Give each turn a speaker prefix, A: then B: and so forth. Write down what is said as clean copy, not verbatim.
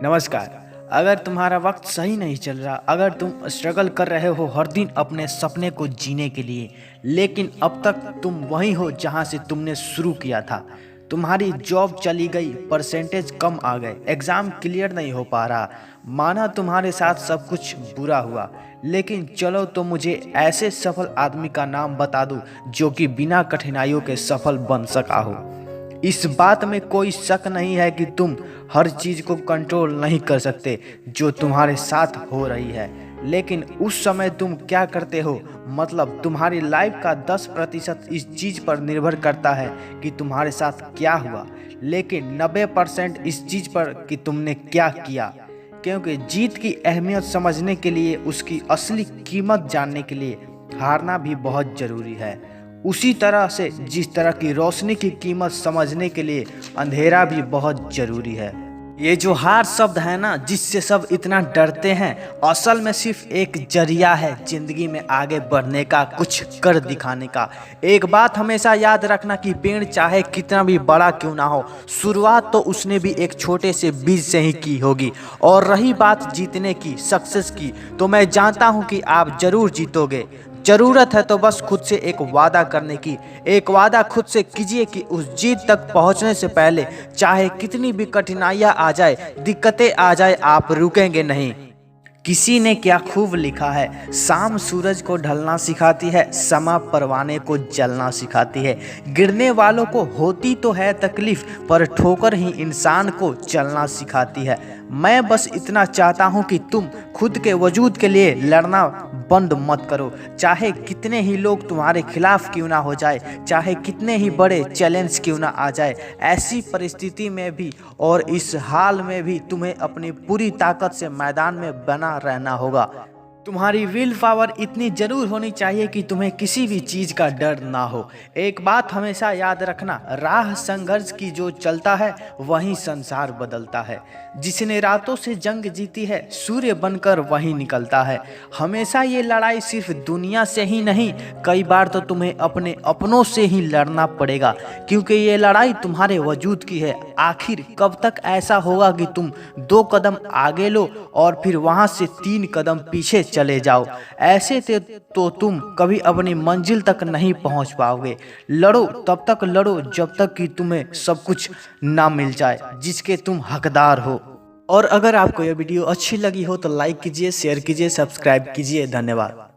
A: नमस्कार। अगर तुम्हारा वक्त सही नहीं चल रहा, अगर तुम स्ट्रगल कर रहे हो हर दिन अपने सपने को जीने के लिए, लेकिन अब तक तुम वहीं हो जहां से तुमने शुरू किया था। तुम्हारी जॉब चली गई, परसेंटेज कम आ गए, एग्ज़ाम क्लियर नहीं हो पा रहा, माना तुम्हारे साथ सब कुछ बुरा हुआ। लेकिन चलो तो मुझे ऐसे सफल आदमी का नाम बता दो जो कि बिना कठिनाइयों के सफल बन सका हो। इस बात में कोई शक नहीं है कि तुम हर चीज़ को कंट्रोल नहीं कर सकते जो तुम्हारे साथ हो रही है, लेकिन उस समय तुम क्या करते हो, मतलब तुम्हारी लाइफ का 10% इस चीज़ पर निर्भर करता है कि तुम्हारे साथ क्या हुआ, लेकिन 90% इस चीज़ पर कि तुमने क्या किया। क्योंकि जीत की अहमियत समझने के लिए, उसकी असली कीमत जानने के लिए हारना भी बहुत ज़रूरी है। उसी तरह से जिस तरह की रोशनी की कीमत समझने के लिए अंधेरा भी बहुत ज़रूरी है। ये जो हार शब्द है ना, जिससे सब इतना डरते हैं, असल में सिर्फ एक जरिया है जिंदगी में आगे बढ़ने का, कुछ कर दिखाने का। एक बात हमेशा याद रखना कि पेड़ चाहे कितना भी बड़ा क्यों ना हो, शुरुआत तो उसने भी एक छोटे से बीज से ही की होगी। और रही बात जीतने की, सक्सेस की, तो मैं जानता हूँ कि आप जरूर जीतोगे। जरूरत है तो बस खुद से एक वादा करने की। एक वादा खुद से कीजिए कि उस जीत तक पहुंचने से पहले चाहे कितनी भी कठिनाइयां आ जाए, दिक्कतें आ जाए, आप रुकेंगे नहीं। किसी ने क्या खूब लिखा है, शाम सूरज को ढलना सिखाती है, समा परवाने को जलना सिखाती है। गिरने वालों को होती तो है तकलीफ, पर ठोकर ही इंसान को चलना सिखाती है। मैं बस इतना चाहता हूँ कि तुम खुद के वजूद के लिए लड़ना बंद मत करो। चाहे कितने ही लोग तुम्हारे खिलाफ क्यों ना हो जाए, चाहे कितने ही बड़े चैलेंज क्यों ना आ जाए, ऐसी परिस्थिति में भी और इस हाल में भी तुम्हें अपनी पूरी ताकत से मैदान में बना रहना होगा। तुम्हारी विल पावर इतनी जरूर होनी चाहिए कि तुम्हें किसी भी चीज का डर ना हो। एक बात हमेशा याद रखना, राह संघर्ष की जो चलता है वही संसार बदलता है। जिसने रातों से जंग जीती है, सूर्य बनकर वही निकलता है। हमेशा ये लड़ाई सिर्फ दुनिया से ही नहीं, कई बार तो तुम्हें अपने अपनों से ही लड़ना पड़ेगा, क्योंकि ये लड़ाई तुम्हारे वजूद की है। आखिर कब तक ऐसा होगा कि तुम 2 कदम आगे लो और फिर वहां से 3 कदम पीछे चले जाओ। ऐसे तो तुम कभी अपनी मंजिल तक नहीं पहुंच पाओगे। लड़ो तब तक लड़ो जब तक कि तुम्हें सब कुछ ना मिल जाए जिसके तुम हकदार हो। और अगर आपको यह वीडियो अच्छी लगी हो तो लाइक कीजिए, शेयर कीजिए, सब्सक्राइब कीजिए। धन्यवाद।